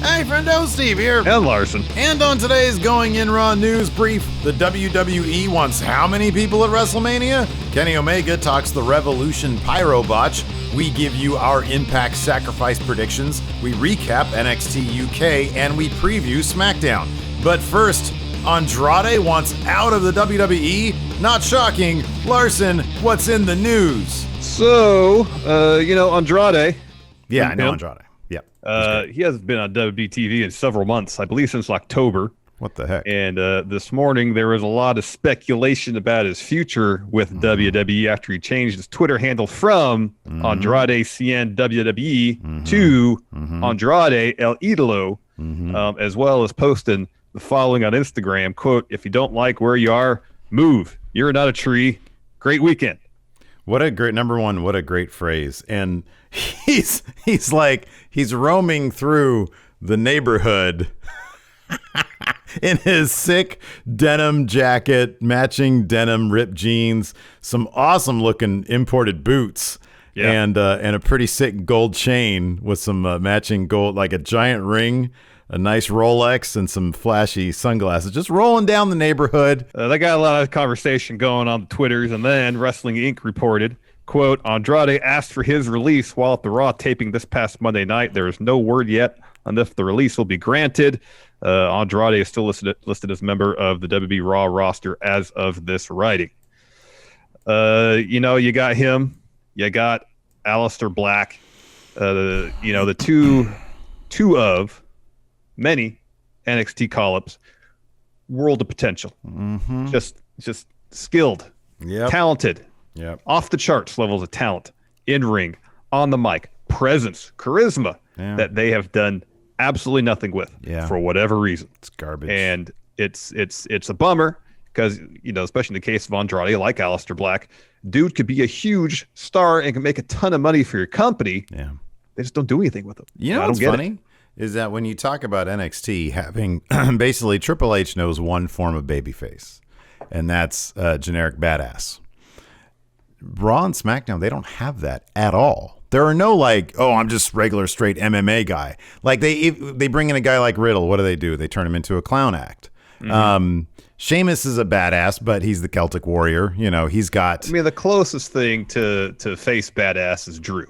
Hey, Friendo, Steve here. And Larson. And on today's Going In Raw news brief, the WWE wants how many people at WrestleMania? Kenny Omega talks the Revolution Pyro Botch. We give you our Impact Sacrifice predictions. We recap NXT UK, and we preview Smackdown. But first, Andrade wants out of the WWE? Not shocking. Larson, what's in the news? So, Andrade. Yeah, I know Andrade. Yeah. He hasn't been on WWE TV in several months, I believe since October. What the heck? And this morning there was a lot of speculation about his future with WWE after he changed his Twitter handle from Andrade CN WWE to Andrade El Idolo, as well as posting the following on Instagram, quote, "If you don't like where you are, move. You're not a tree. Great weekend." What a great, number one, what a great phrase. And he's roaming through the neighborhood in his sick denim jacket, matching denim ripped jeans, some awesome looking imported boots, and a pretty sick gold chain with some matching gold, like a giant ring, a nice Rolex, and some flashy sunglasses, just rolling down the neighborhood. They got a lot of conversation going on the Twitters, and then Wrestling Inc. reported, quote, "Andrade asked for his release while at the Raw taping this past Monday night. There is no word yet on if the release will be granted. Andrade is still listed as a member of the WWE Raw roster as of this writing." You got him. You got Aleister Black. The two of many NXT call-ups, world of potential. Just skilled, talented, off the charts levels of talent, in ring, on the mic, presence, charisma that they have done absolutely nothing with for whatever reason. It's garbage, and it's a bummer because especially in the case of Andrade, like Aleister Black, dude could be a huge star and can make a ton of money for your company. Yeah, they just don't do anything with him. You know what's funny? Is that when you talk about NXT having basically Triple H knows one form of babyface, and that's generic badass. Raw and SmackDown, they don't have that at all. There are no I'm just regular straight MMA guy. Like they bring in a guy like Riddle. What do? They turn him into a clown act. Sheamus is a badass, but he's the Celtic Warrior. He's got. I mean, the closest thing to face badass is Drew.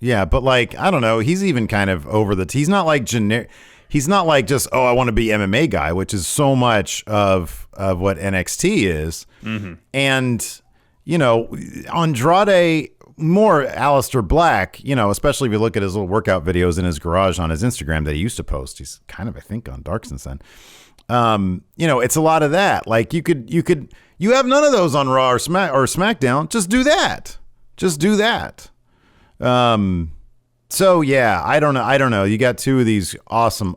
Yeah, but I don't know. He's even kind of over the. He's not like generic. He's not like just I want to be MMA guy, which is so much of what NXT is. And Andrade, more Aleister Black. Especially if you look at his little workout videos in his garage on his Instagram that he used to post. He's kind of, I think, on Dark since then. It's a lot of that. You have none of those on Raw or SmackDown. Just do that. So yeah, I don't know. You got two of these awesome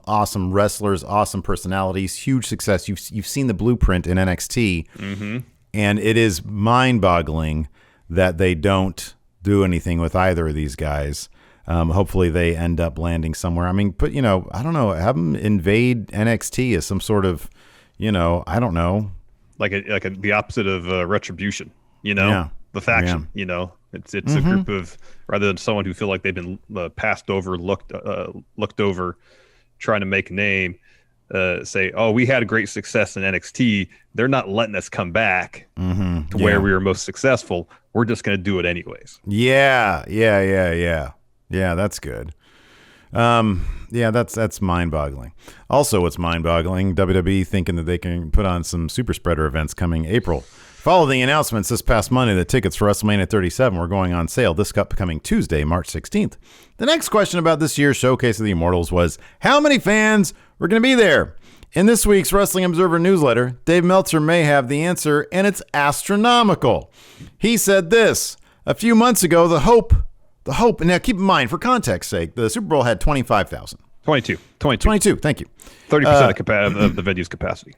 wrestlers, awesome personalities, huge success. You've seen the blueprint in NXT, and it is mind-boggling that they don't do anything with either of these guys. Hopefully they end up landing somewhere. I mean, I don't know, have them invade NXT as some sort of, I don't know, the opposite of Retribution. The faction. It's a group of, rather than someone who feel like they've been passed over, looked over, trying to make a name, say, oh, we had a great success in NXT. They're not letting us come back to where we were most successful. We're just going to do it anyways. Yeah, that's good. That's mind-boggling. Also, what's mind-boggling, WWE thinking that they can put on some super spreader events coming April. Following the announcements this past Monday that tickets for WrestleMania 37 were going on sale this upcoming Tuesday, March 16th. The next question about this year's Showcase of the Immortals was, how many fans were going to be there? In this week's Wrestling Observer newsletter, Dave Meltzer may have the answer, and it's astronomical. He said this: a few months ago, the hope, now keep in mind, for context sake, the Super Bowl had 25,000. 22, thank you. 30% of the venue's capacity.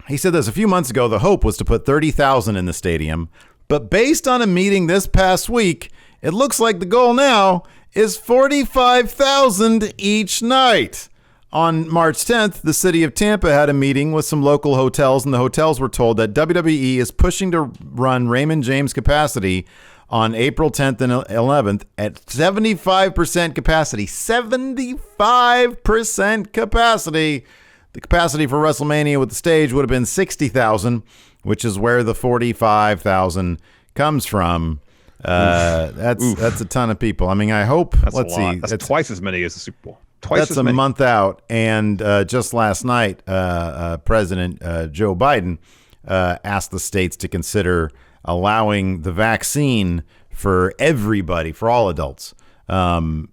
He said this: a few months ago, the hope was to put 30,000 in the stadium, but based on a meeting this past week, it looks like the goal now is 45,000 each night. On March 10th, the city of Tampa had a meeting with some local hotels, and the hotels were told that WWE is pushing to run Raymond James capacity on April 10th and 11th at 75% capacity. 75% capacity. The capacity for WrestleMania with the stage would have been 60,000, which is where the 45,000 comes from. That's a ton of people. I mean, I hope. Let's see. That's twice as many as the Super Bowl. That's a month out. And just last night, President Joe Biden asked the states to consider allowing the vaccine for everybody, for all adults, starting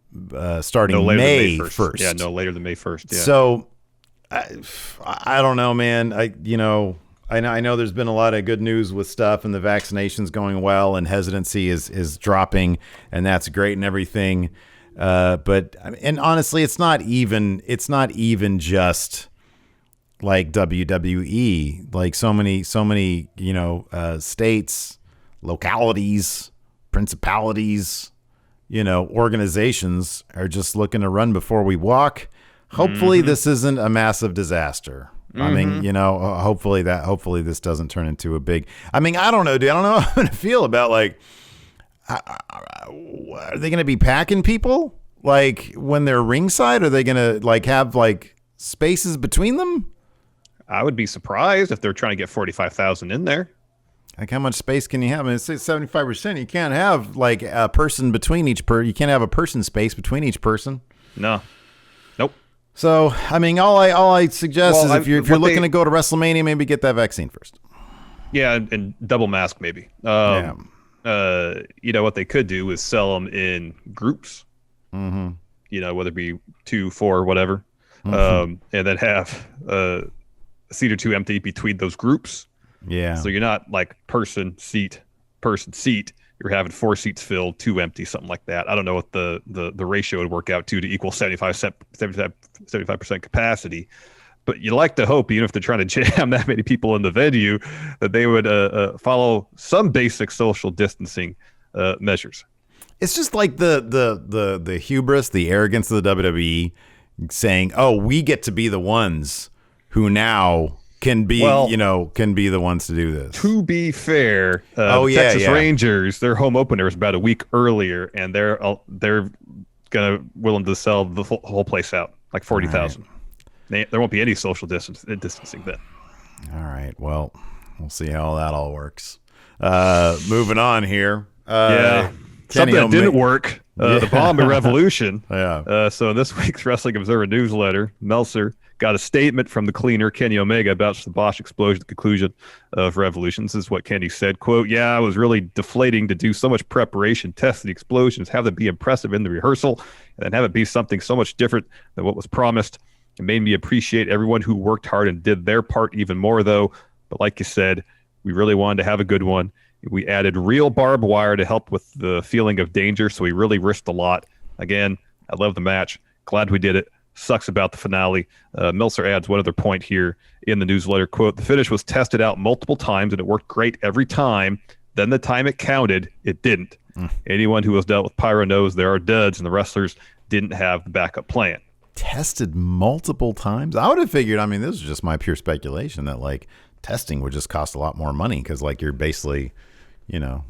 May 1st. Yeah, no later than May 1st. Yeah. So I don't know, man. I know there's been a lot of good news with stuff, and the vaccination's going well, and hesitancy is dropping, and that's great and everything. But honestly, it's not even just like WWE. Like so many states, localities, principalities, organizations are just looking to run before we walk. Hopefully this isn't a massive disaster. I mean, hopefully this doesn't turn into a big. I mean, I don't know, dude. I don't know how I'm gonna feel about like. Are they gonna be packing people like when they're ringside? Are they gonna like have like spaces between them? I would be surprised if they're trying to get 45,000 in there. Like, how much space can you have? I mean, it's 75%. You can't have like a person between each You can't have a person space between each person. No. Nope. So, I mean, all I suggest is if you're looking to go to WrestleMania, maybe get that vaccine first. Yeah, and double mask maybe. What they could do is sell them in groups. Mm-hmm. Whether it be 2, 4, whatever, and then have a seat or two empty between those groups. Yeah. So you're not like person seat. You're having 4 seats filled, 2 empty, something like that. I don't know what the ratio would work out to equal 75% capacity. But you like to hope, even if they're trying to jam that many people in the venue, that they would follow some basic social distancing measures. It's just like the hubris, the arrogance of the WWE saying, "Oh, we get to be the ones who now can be the ones to do this." To be fair, Texas Rangers, their home opener was about a week earlier, and they're willing to sell the whole place out, like 40,000. There won't be any social distancing then. All right. Well, we'll see how that all works. Moving on here. Something that didn't work. The Bomb and Revolution. Yeah. So in this week's Wrestling Observer newsletter, Meltzer got a statement from the cleaner, Kenny Omega, about the Botch explosion, the conclusion of Revolution. This is what Kenny said, quote, "Yeah, it was really deflating to do so much preparation, test the explosions, have them be impressive in the rehearsal, and then have it be something so much different than what was promised. It made me appreciate everyone who worked hard and did their part even more, though. But like you said, we really wanted to have a good one. We added real barbed wire to help with the feeling of danger, so we really risked a lot. Again, I love the match. Glad we did it. Sucks about the finale." Meltzer adds one other point here in the newsletter, quote, "The finish was tested out multiple times, and it worked great every time. Then the time it counted, it didn't. Anyone who has dealt with Pyro knows there are duds, and the wrestlers didn't have the backup plan." Tested multiple times? I would have figured, I mean, this is just my pure speculation, that like testing would just cost a lot more money because like you're basically, you got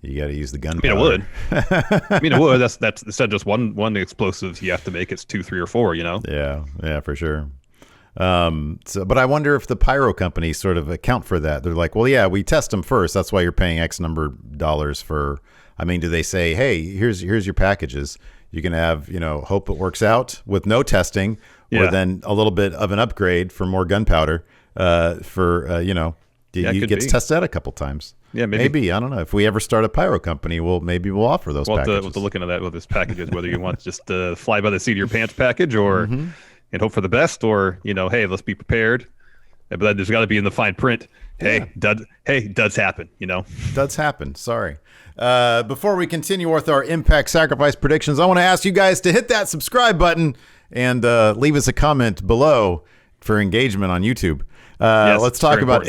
to use the gunpowder. It would. It would. That's instead of just one explosive you have to make, it's 2, 3, or 4. Yeah, for sure. But I wonder if the pyro companies sort of account for that. They're like, well, yeah, we test them first. That's why you're paying X number of dollars for. I mean, do they say, hey, here's your packages. You can have, hope it works out with no testing, or then a little bit of an upgrade for more gunpowder. You get tested out a couple times. Yeah, maybe. I don't know. If we ever start a pyro company, we'll offer those packages. We'll look into that with this packages, whether you want just fly by the seat of your pants package, or and hope for the best, or hey, let's be prepared. But there's got to be in the fine print. Hey, duds happen. Duds happen. Sorry. Before we continue with our Impact Sacrifice predictions, I want to ask you guys to hit that subscribe button and leave us a comment below for engagement on YouTube. Let's talk about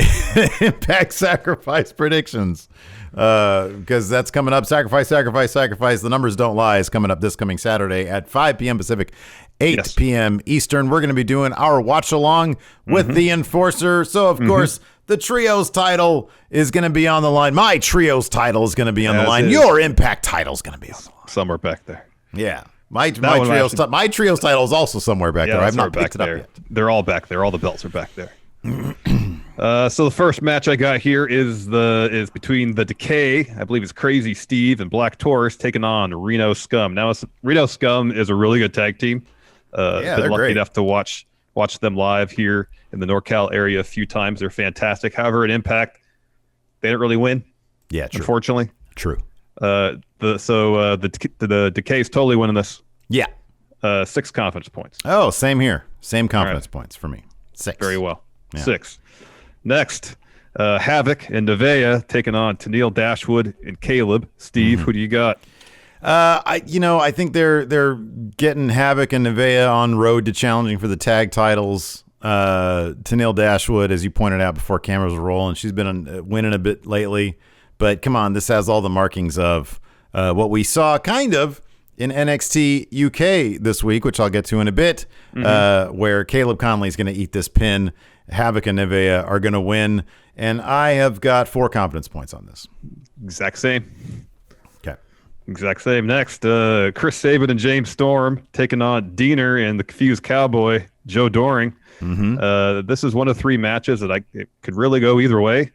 Impact Sacrifice predictions, because that's coming up. Sacrifice. The numbers don't lie is coming up this coming Saturday at 5 p.m. Pacific, 8 p.m. Eastern. We're going to be doing our watch along with the Enforcer. So, of course, The Trios title is going to be on the line. My Trios title is going to be on the line. Is. Your Impact title is going to be on the line. Somewhere back there. Yeah. My Trios title is also somewhere back there. I've not picked it up yet. They're all back there. All the belts are back there. So the first match I got here is between the Decay, I believe it's Crazy Steve and Black Taurus, taking on Reno Scum. Now, Reno Scum is a really good tag team. Been lucky enough to watch them live here in the NorCal area a few times. They're fantastic. However, at Impact, they didn't really win. Yeah, true. Unfortunately. True. The Decay is totally winning this. Yeah. 6 confidence points. Oh, same here. Same confidence points for me. 6. Very well. Yeah. 6. Next, Havoc and Nevaeh taking on Tennille Dashwood and Caleb. Steve, who do you got? I think they're getting Havoc and Nevaeh on road to challenging for the tag titles. Tennille Dashwood, as you pointed out before cameras were rolling, she's been winning a bit lately. But come on, this has all the markings of what we saw kind of in NXT UK this week, which I'll get to in a bit, where Caleb Conley's going to eat this pin. Havoc and Nevaeh are going to win. And I have got 4 confidence points on this. Exact same. Okay. Exact same. Next, Chris Sabin and James Storm taking on Diener and the Confused Cowboy, Joe Doring. This is one of 3 matches that it could really go either way.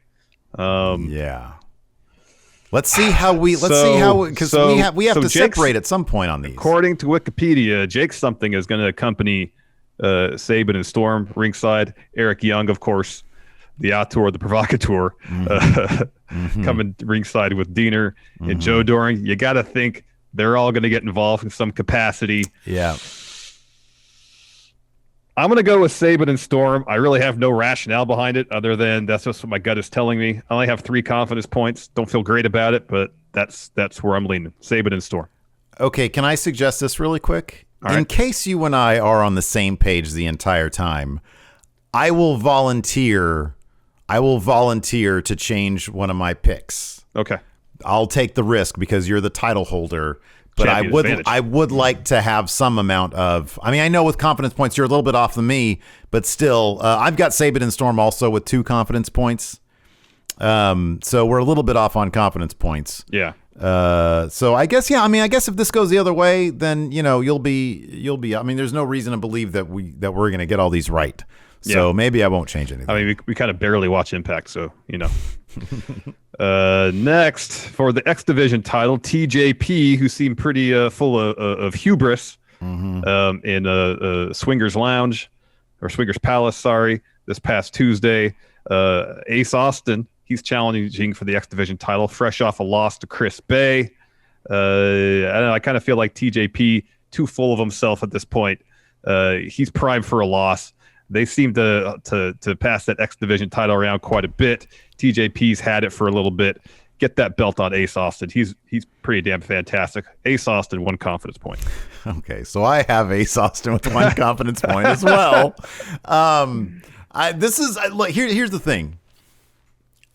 Yeah. Let's see how because we have to separate at some point on these. According to Wikipedia, Jake Something is going to accompany Sabin and Storm ringside. Eric Young, of course, the auteur, the provocateur, coming ringside with Diener and Joe Doring. You got to think they're all going to get involved in some capacity. Yeah. I'm going to go with Sabin and Storm. I really have no rationale behind it other than that's just what my gut is telling me. I only have 3 confidence points. Don't feel great about it, but that's where I'm leaning. Sabin and Storm. Okay, can I suggest this really quick? In case you and I are on the same page the entire time, I will volunteer to change one of my picks. Okay. I'll take the risk because you're the title holder. But I would like to have some amount of. I mean, I know with confidence points you're a little bit off than me, but still, I've got Sabin and Storm also with 2 confidence points. So we're a little bit off on confidence points. Yeah. So I guess I guess if this goes the other way, then you'll be. I mean, there's no reason to believe that we're going to get all these right. So maybe I won't change anything. I mean, we kind of barely watch Impact, so Next, for the X Division title, TJP, who seemed pretty full of hubris in Swingers Lounge, or Swingers Palace, this past Tuesday. Ace Austin, he's challenging for the X Division title, fresh off a loss to Chris Bay. I kind of feel like TJP, too full of himself at this point. He's primed for a loss. They seem to pass that X Division title around quite a bit. TJP's had it for a little bit. Get that belt on Ace Austin. He's pretty damn fantastic. Ace Austin, 1 confidence point. Okay, so I have Ace Austin with 1 confidence point as well. Here's the thing.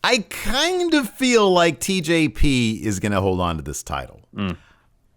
I kind of feel like TJP is going to hold on to this title.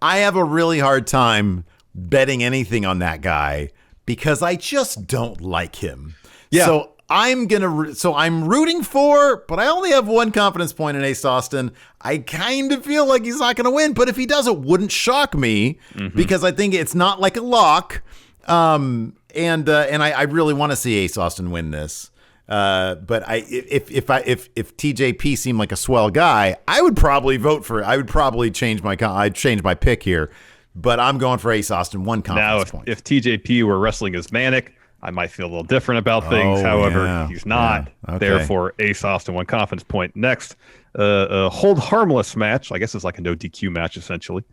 I have a really hard time betting anything on that guy because I just don't like him. Yeah. So I'm rooting for, but I only have 1 confidence point in Ace Austin. I kind of feel like he's not going to win, but if he does, it wouldn't shock me because I think it's not like a lock. And I really want to see Ace Austin win this. But if TJP seemed like a swell guy, I would probably vote for it. I would probably I'd change my pick here. But I'm going for Ace Austin, 1 confidence point. If TJP were wrestling as Manic, I might feel a little different about things. However, he's not. Yeah. Okay. Therefore, Ace Austin, 1 confidence point. Next, a hold harmless match. I guess it's like a no DQ match, essentially.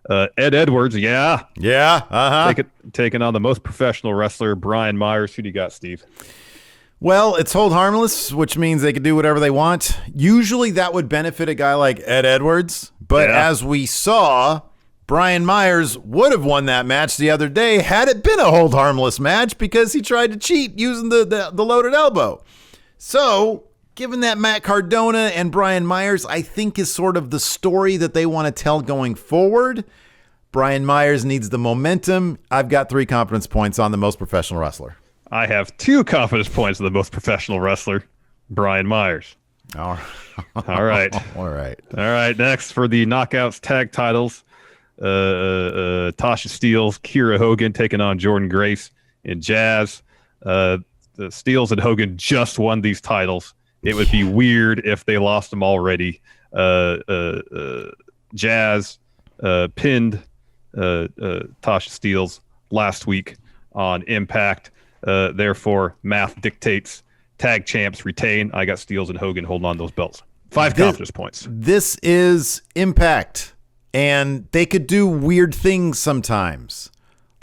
Ed Edwards, taking on the most professional wrestler, Brian Myers. Who do you got, Steve? Well, it's hold harmless, which means they can do whatever they want. Usually that would benefit a guy like Ed Edwards. But as we saw, Brian Myers would have won that match the other day had it been a hold harmless match because he tried to cheat using the loaded elbow. So, given that Matt Cardona and Brian Myers, I think is sort of the story that they want to tell going forward. Brian Myers needs the momentum. I've got 3 confidence points on the most professional wrestler. I have 2 confidence points on the most professional wrestler. Brian Myers. All All right. All right. All right. Next for the Knockouts tag titles, Tasha Steelz, Kiera Hogan taking on Jordynne Grace and Jazz. The Steelz and Hogan just won these titles. It would be weird if they lost them already. Jazz pinned Tasha Steelz last week on Impact. Therefore, math dictates tag champs retain. I got Steelz and Hogan holding on those belts. 5 confidence points. This is Impact, and they could do weird things sometimes.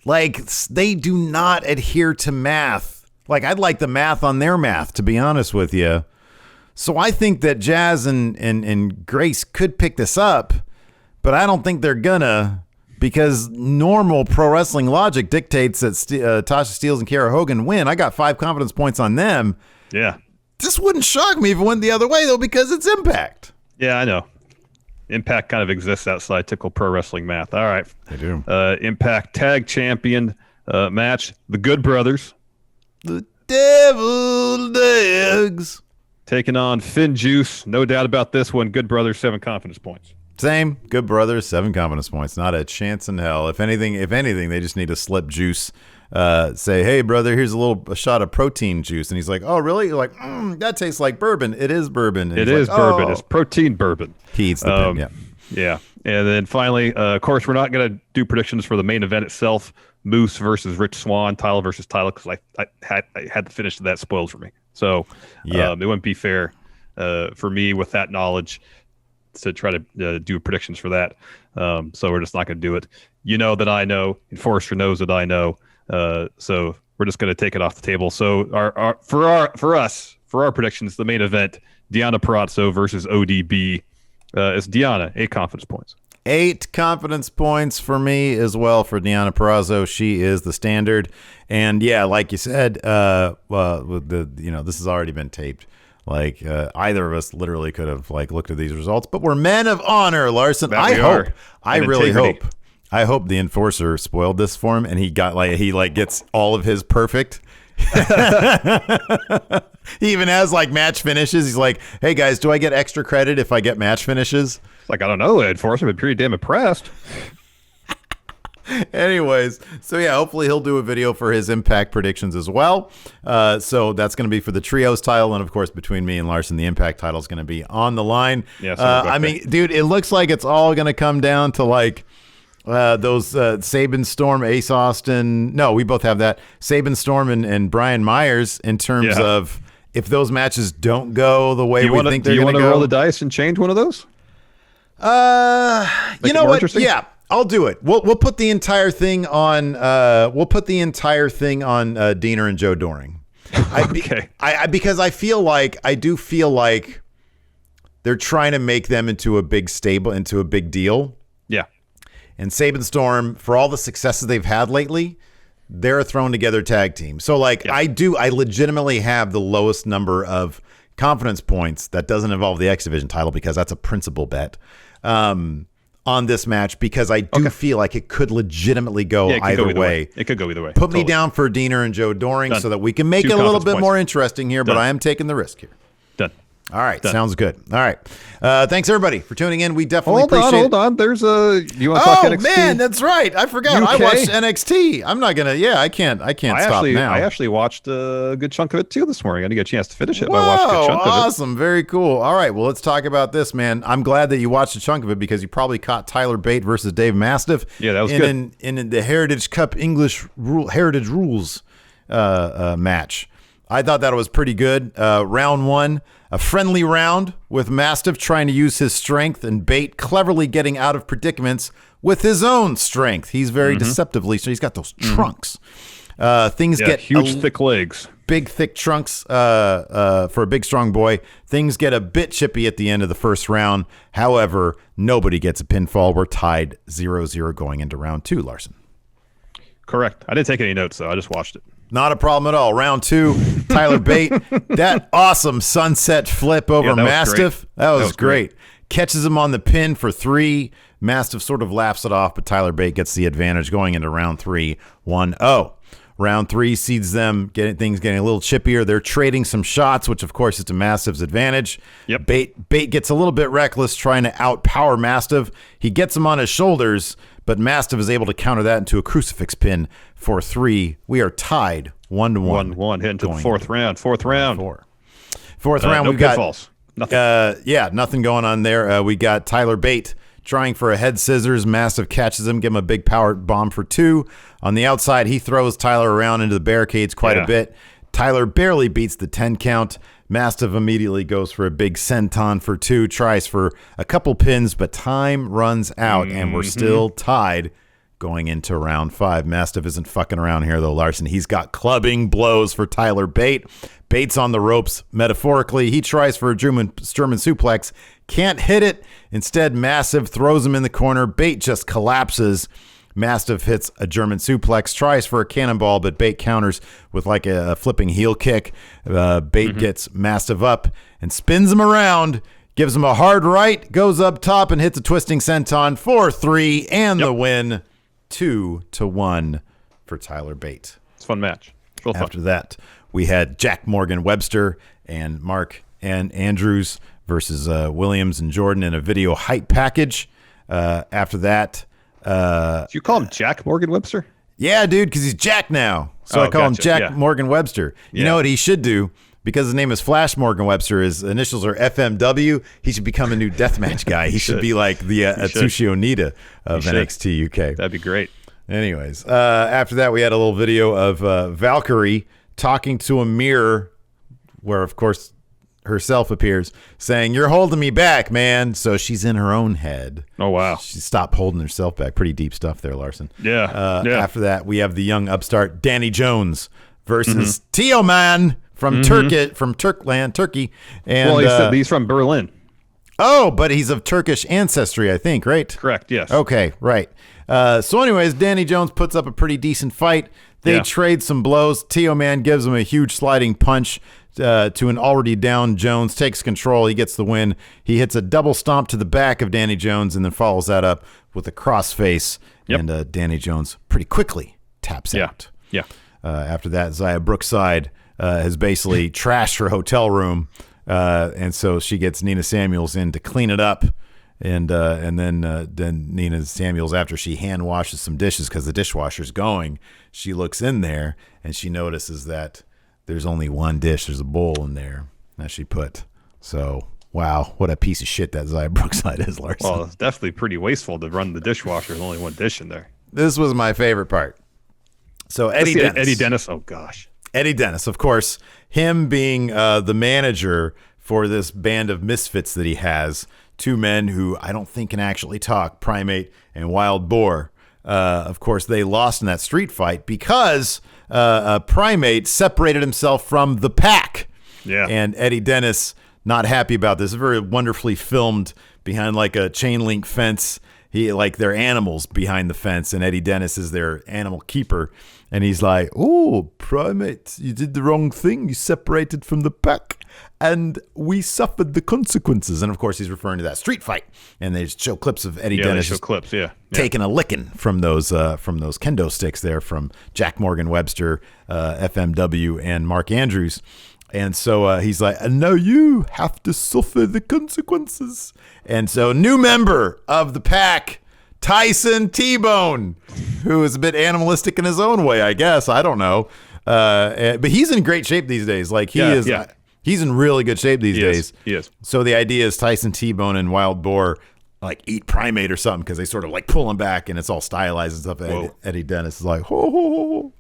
Like, they do not adhere to math. Like, I'd like the math on their math, to be honest with you. So I think that Jazz and Grace could pick this up, but I don't think they're gonna, because normal pro wrestling logic dictates that Tasha Steelz and Kiera Hogan win. I got 5 confidence points on them. Yeah. This wouldn't shock me if it went the other way, though, because it's Impact. Yeah, I know. Impact kind of exists outside typical pro wrestling math. All right. They do. Impact tag champion match. The Good Brothers. The Deviled Eggs. Taking on Finn Juice. No doubt about this one. Good Brothers, 7 confidence points. Same. Good Brothers, 7 confidence points. Not a chance in hell. If anything, they just need to slip Juice. Say, hey, brother, here's a shot of protein juice. And he's like, oh, really? You're like, that tastes like bourbon. It is bourbon. And it is bourbon. Oh. It's protein bourbon. He eats the pen, yeah. Yeah. And then finally, of course, we're not going to do predictions for the main event itself. Moose versus Rich Swann, title versus title, because I had to finish that spoiled for me. So it wouldn't be fair for me with that knowledge to try to do predictions for that. So we're just not going to do it. You know that I know, and Forrester knows that I know. So we're just going to take it off the table. So for our predictions, the main event, Deonna Purrazzo versus ODB. It's Deonna, 8 confidence points. 8 confidence points for me as well for Deonna Purrazzo. She is the standard. And yeah, like you said, this has already been taped. Like either of us literally could have looked at these results, but we're men of honor, Larson. I really hope the enforcer spoiled this for him, and he gets all of his perfect. He even has match finishes. He's like, hey guys, do I get extra credit if I get match finishes? It's like, I don't know, enforcer, but pretty damn impressed. Anyways, so yeah, hopefully he'll do a video for his Impact predictions as well. So that's going to be for the Trios title, and of course, between me and Larson, the Impact title is going to be on the line. Yeah, so dude, it looks like it's all going to come down to those Sabin Storm, Ace Austin. No, we both have that. Sabin Storm and Brian Myers in terms of if those matches don't go the way we think they're going to go. Do you want to roll the dice and change one of those? You know what? Yeah. I'll do it. We'll put the entire thing on. Diener and Joe Doring. Okay. Because I do feel like they're trying to make them into a big stable, into a big deal. Yeah. And Sabin Storm, for all the successes they've had lately, they're a thrown together tag team. So I legitimately have the lowest number of confidence points that doesn't involve the X Division title, because that's a principal bet. On this match, because I do feel like it could legitimately go either way. It could go either way. Put me down for Diener and Joe Doring so that we can make it a little bit more interesting here, but I am taking the risk here. Done. All right. Sounds good. All right. Thanks, everybody, for tuning in. We definitely appreciate it. Hold on. There's a... You want to talk NXT? Oh, man, that's right. I forgot. UK? I watched NXT. I'm not going to... Yeah, I can't stop now. I actually watched a good chunk of it, too, this morning. I didn't get a chance to finish it, but I watched a good chunk of it. Awesome. Very cool. All right. Well, let's talk about this, man. I'm glad that you watched a chunk of it, because you probably caught Tyler Bate versus Dave Mastiff. Yeah, that was good. In the Heritage Cup Heritage Rules match. I thought that was pretty good. Round 1, a friendly round with Mastiff trying to use his strength and Bate cleverly getting out of predicaments with his own strength. He's very deceptively, so he's got those trunks. Things get huge, thick legs. Big, thick trunks for a big, strong boy. Things get a bit chippy at the end of the first round. However, nobody gets a pinfall. We're tied 0-0 going into round 2, Larson. Correct. I didn't take any notes, though. I just watched it. Not a problem at all. Round 2, Tyler Bate. That awesome sunset flip over Mastiff. That was great. Catches him on the pin for 3. Mastiff sort of laughs it off, but Tyler Bate gets the advantage going into round 3, 1-0. Round 3 seeds them things getting a little chippier. They're trading some shots, which of course is to Mastiff's advantage. Yep. Bait gets a little bit reckless trying to outpower Mastiff. He gets him on his shoulders, but Mastiff is able to counter that into a crucifix pin for 3. We are tied 1-1. 1-1 heading to the fourth round. Fourth round, no we've got nothing. Nothing going on there. We got Tyler Bate trying for a head scissors. Mastiff catches him, give him a big power bomb for 2. On the outside, he throws Tyler around into the barricades quite a bit. Tyler barely beats the 10 count. Mastiff immediately goes for a big senton for 2, tries for a couple pins, but time runs out, and we're still tied going into round 5. Mastiff isn't fucking around here, though, Larson. He's got clubbing blows for Tyler Bate. Bate's on the ropes, metaphorically. He tries for a German suplex. Can't hit it. Instead, Mastiff throws him in the corner. Bate just collapses. Mastiff hits a German suplex, tries for a cannonball, but Bate counters with like a flipping heel kick. Bate gets Mastiff up and spins him around, gives him a hard right, goes up top and hits a twisting senton for 3 and the win. 2-1 for Tyler Bate. It's a fun match. Real fun. After that, we had Jack Morgan Webster and Mark and Andrews versus Williams and Jordan in a video hype package. After that, do you call him Jack Morgan Webster? Yeah, dude, because he's Jack now. So I call him Jack Morgan Webster. You know what he should do? Because his name is Flash Morgan Webster, his initials are FMW, he should become a new deathmatch guy. He should be like the Atsushi Onita of NXT UK. That'd be great. Anyways, after that, we had a little video of Valkyrie talking to a mirror where, of course, herself appears, saying, "You're holding me back, man." So she's in her own head. Oh, wow. She stopped holding herself back. Pretty deep stuff there, Larson. Yeah. After that, we have the young upstart Danny Jones versus Tio Man from Turkland, Turkey. And, well, he's from Berlin. Oh, but he's of Turkish ancestry, I think, right? Correct, yes. Okay, right. So anyways, Danny Jones puts up a pretty decent fight. They trade some blows. Tio Man gives him a huge sliding punch to an already down Jones, takes control. He gets the win. He hits a double stomp to the back of Danny Jones and then follows that up with a crossface. Yep. And Danny Jones pretty quickly taps out. Yeah. After that, Zaya Brookside has basically trashed her hotel room. And so she gets Nina Samuels in to clean it up. And then Nina Samuels, after she hand washes some dishes because the dishwasher's going, she looks in there and she notices that there's only one dish. There's a bowl in there that she put. So, wow, what a piece of shit that Zaya Brookside is, Larson. Well, it's definitely pretty wasteful to run the dishwasher with only one dish in there. This was my favorite part. So Eddie Dennis, oh gosh. Eddie Dennis, of course, him being the manager for this band of misfits that he has, 2 men who I don't think can actually talk, Primate and Wild Boar. Of course, they lost in that street fight because Primate separated himself from the pack. Yeah. And Eddie Dennis, not happy about this. Very wonderfully filmed behind like a chain link fence. They're animals behind the fence, and Eddie Dennis is their animal keeper. And he's like, "Oh, Primate, you did the wrong thing. You separated from the pack, and we suffered the consequences." And of course, he's referring to that street fight. And they show clips of Eddie Dennis taking a licking from those kendo sticks there from Jack Morgan Webster, FMW, and Mark Andrews. And so he's like, "And now you have to suffer the consequences." And so new member of the pack, Tyson T-Bone, who is a bit animalistic in his own way, I guess. I don't know. But he's in great shape these days. Like he's in really good shape these days. He is. So the idea is Tyson T-Bone and Wild Boar like eat Primate or something because they sort of like pull him back and it's all stylized and stuff. Eddie Dennis is like, ho, ho,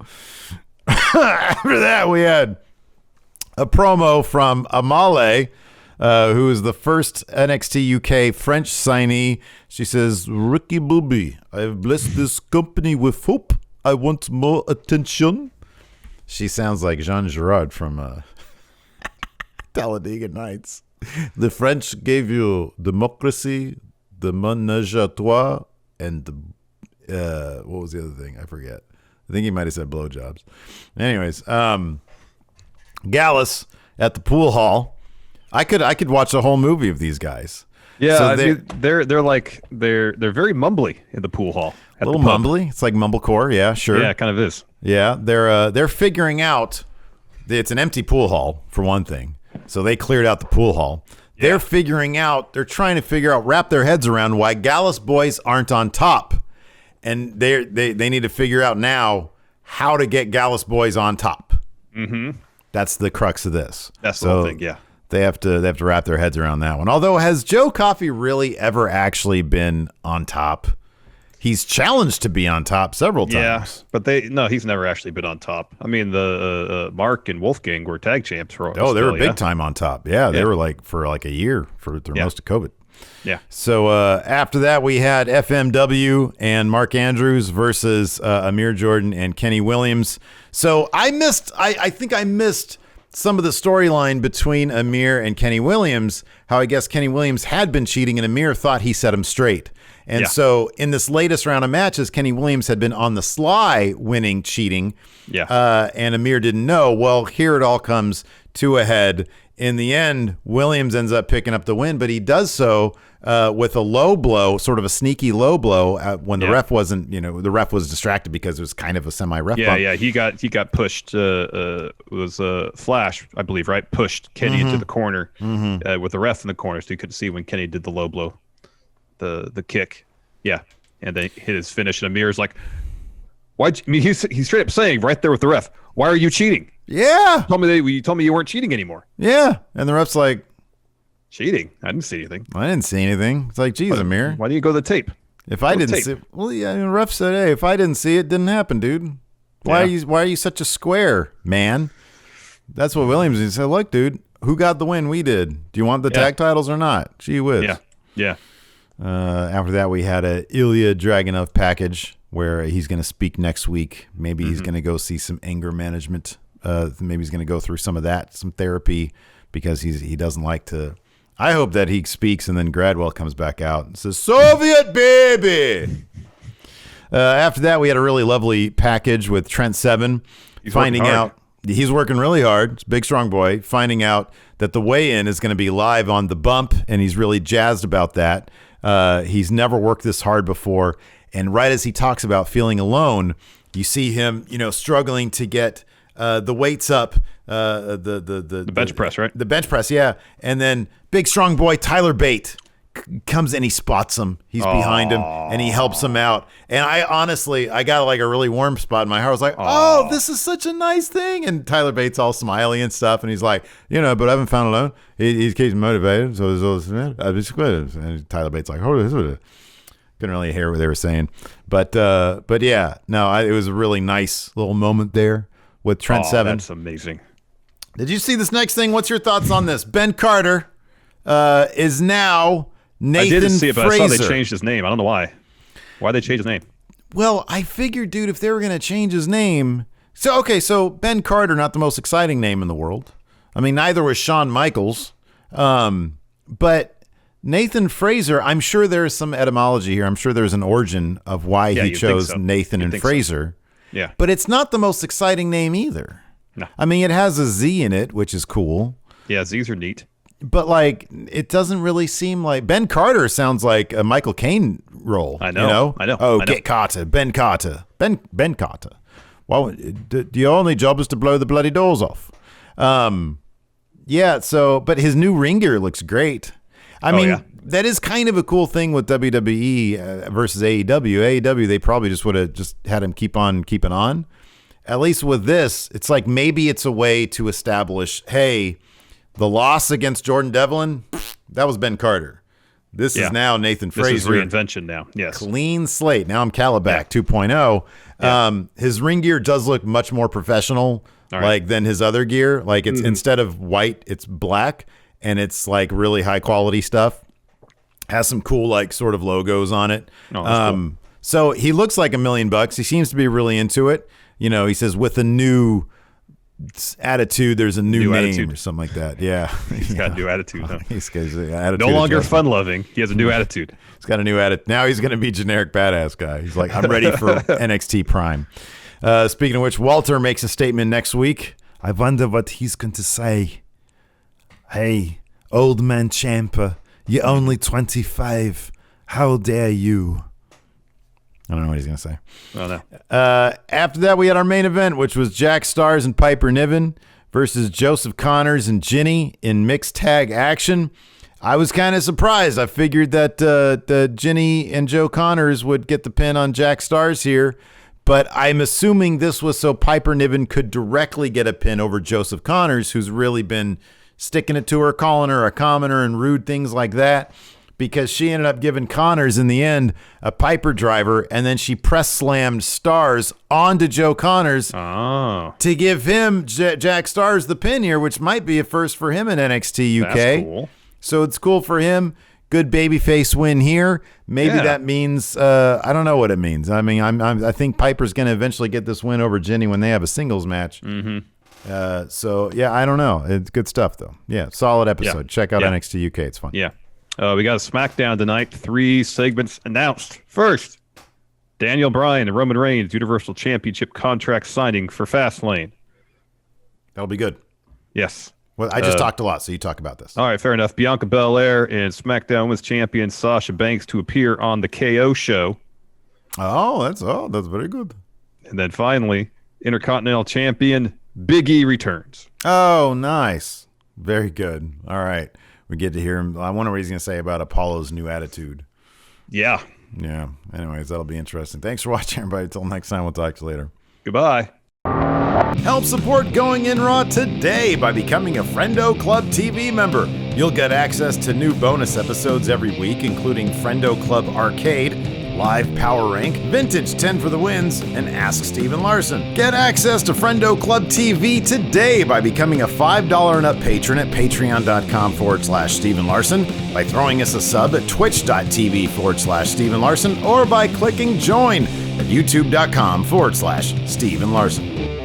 ho. After that, we had a promo from Amale, who is the first NXT UK French signee. She says, "Ricky Bobby, I have blessed this company with hope. I want more attention." She sounds like Jean Girard from Talladega Nights. "The French gave you democracy, the ménage à trois, and the, what was the other thing? I forget. I think he might have said blowjobs." Anyways, Gallus at the pool hall. I could watch a whole movie of these guys. Yeah, so they're very mumbly in the pool hall. A little mumbly. It's like mumblecore. Yeah, sure. Yeah, it kind of is. Yeah, they're figuring out. It's an empty pool hall for one thing, so they cleared out the pool hall. Yeah. They're trying to figure out, wrap their heads around why Gallus boys aren't on top, and they need to figure out now how to get Gallus boys on top. Mm-hmm. That's the crux of this. That's the whole thing. Yeah, they have to wrap their heads around that one. Although, has Joe Coffey really ever actually been on top? He's challenged to be on top several times. Yeah, but he's never actually been on top. I mean, the Mark and Wolfgang were tag champs for. Oh, they were big time on top. Yeah, they were for a year through most of COVID. Yeah. So after that, we had FMW and Mark Andrews versus Amir Jordan and Kenny Williams. So I think I missed some of the storyline between Amir and Kenny Williams. How I guess Kenny Williams had been cheating and Amir thought he set him straight. And so in this latest round of matches, Kenny Williams had been on the sly winning cheating. Yeah. And Amir didn't know. Well, here it all comes to a head. In the end, Williams ends up picking up the win, but he does so with a low blow, sort of a sneaky low blow when the ref wasn't, the ref was distracted because it was kind of a semi-ref bump. Yeah, he got pushed. It was Flash, I believe, right? Pushed Kenny into the corner with the ref in the corner, so you couldn't see when Kenny did the low blow. The kick, and they hit his finish, and Amir's like, "Why?" I mean, he's straight up saying right there with the ref, "Why are you cheating?" Yeah, you told me you weren't cheating anymore. Yeah, and the ref's like, "Cheating? I didn't see anything. I didn't see anything." It's like, "Geez, Amir, why do you go to the tape?" If I didn't see, well, yeah, the ref said, "Hey, if I didn't see it, didn't happen, dude. Why are you such a square, man?" That's what Williams he said. Look, dude, who got the win? We did. Do you want the tag titles or not? Gee whiz. Yeah. After that, we had a Ilya Dragunov package where he's going to speak next week. Maybe he's going to go see some anger management. Maybe he's going to go through some of that, some therapy, because he doesn't like to. I hope that he speaks and then Gradwell comes back out and says, "Soviet baby." After that, we had a really lovely package with Trent Seven finding out he's working really hard. It's a big, strong boy. Finding out that the weigh-in is going to be live on The Bump, and he's really jazzed about that. He's never worked this hard before, and right as he talks about feeling alone, you see him, struggling to get the weights up, the bench press, right? The bench press, yeah. And then big strong boy Tyler Bate comes and he spots him. He's behind him and he helps him out. And I got like a really warm spot in my heart. I was like, "Oh, this is such a nice thing." And Tyler Bate's all smiley and stuff, and he's like, but I haven't found alone. He keeps motivated, so there's all this. I just quit. And Tyler Bate's like, "Oh, this is it." Couldn't really hear what they were saying, but yeah, no, it was a really nice little moment there with Trent Seven. That's amazing. Did you see this next thing? What's your thoughts on this? Ben Carter is now Nathan I didn't see it, but Fraser. I saw they changed his name. I don't know why. Why'd they change his name? Well, I figured, dude, if they were going to change his name. So Ben Carter, not the most exciting name in the world. I mean, neither was Shawn Michaels. But Nathan Fraser, I'm sure there's some etymology here. I'm sure there's an origin of why he chose Nathan and Fraser. So. Yeah. But it's not the most exciting name either. No. I mean, it has a Z in it, which is cool. Yeah, Z's are neat. But it doesn't really seem like Ben Carter sounds like a Michael Caine role. I know. Oh, get Carter, Ben Carter, Ben Carter. Well, your only job is to blow the bloody doors off. Yeah. So, but his new ring gear looks great. I mean, that is kind of a cool thing with WWE versus AEW. AEW, they probably just would have just had him keep on keeping on. At least with this, it's like maybe it's a way to establish, hey, the loss against Jordan Devlin, that was Ben Carter. This is now Nathan Fraser. This is reinvention now. Yes. Clean slate. Now I'm Calabac 2.0. Yeah. His ring gear does look much more professional than his other gear. Like it's instead of white, it's black, and it's like really high quality stuff. Has some cool like sort of logos on it. Oh, that's cool. So he looks like $1 million. He seems to be really into it. He says with a new attitude, there's a new name attitude. Or something like that. Yeah. He's got a new attitude. Huh? He's got an attitude. No longer fun loving. He has a new attitude. He's got a new attitude. Now he's going to be generic badass guy. He's like, I'm ready for NXT Prime. Speaking of which, Walter makes a statement next week. I wonder what he's going to say. Hey, old man Ciampa, you're only 25. How dare you? I don't know what he's going to say. Oh, no. After that, we had our main event, which was Jack Stars and Piper Niven versus Joseph Connors and Ginny in mixed tag action. I was kind of surprised. I figured that the Ginny and Joe Connors would get the pin on Jack Stars here, but I'm assuming this was so Piper Niven could directly get a pin over Joseph Connors, who's really been sticking it to her, calling her a commoner and rude things like that, because she ended up giving Connors in the end a Piper driver, and then she press slammed Stars onto Joe Connors to give him Jack Stars the pin here, which might be a first for him in NXT UK. That's cool. So it's cool for him. Good babyface win here. Maybe that means I don't know what it means. I mean, I think Piper's going to eventually get this win over Ginny when they have a singles match. So yeah, I don't know. It's good stuff though. Yeah, solid episode. Yeah. Check out NXT UK. It's fun. Yeah. We got a SmackDown tonight. 3 segments announced. First, Daniel Bryan and Roman Reigns Universal Championship contract signing for Fastlane. That'll be good. Yes. Well, I just talked a lot, so you talk about this. All right, fair enough. Bianca Belair and SmackDown Women's Champion Sasha Banks to appear on the KO show. That's very good. And then finally, Intercontinental Champion Big E returns. Oh, nice. Very good. All right. We get to hear him. I wonder what he's going to say about Apollo's new attitude. Yeah. Yeah. Anyways, that'll be interesting. Thanks for watching, everybody. Until next time, we'll talk to you later. Goodbye. Help support Going In Raw today by becoming a Friendo Club TV member. You'll get access to new bonus episodes every week, including Friendo Club Arcade, Live Power Rank, Vintage 10 for the Wins, and Ask Steven Larson. Get access to Friendo Club TV today by becoming a $5 and up patron at patreon.com/Steven Larson, by throwing us a sub at twitch.tv/Steven Larson, or by clicking join at youtube.com/Steven Larson.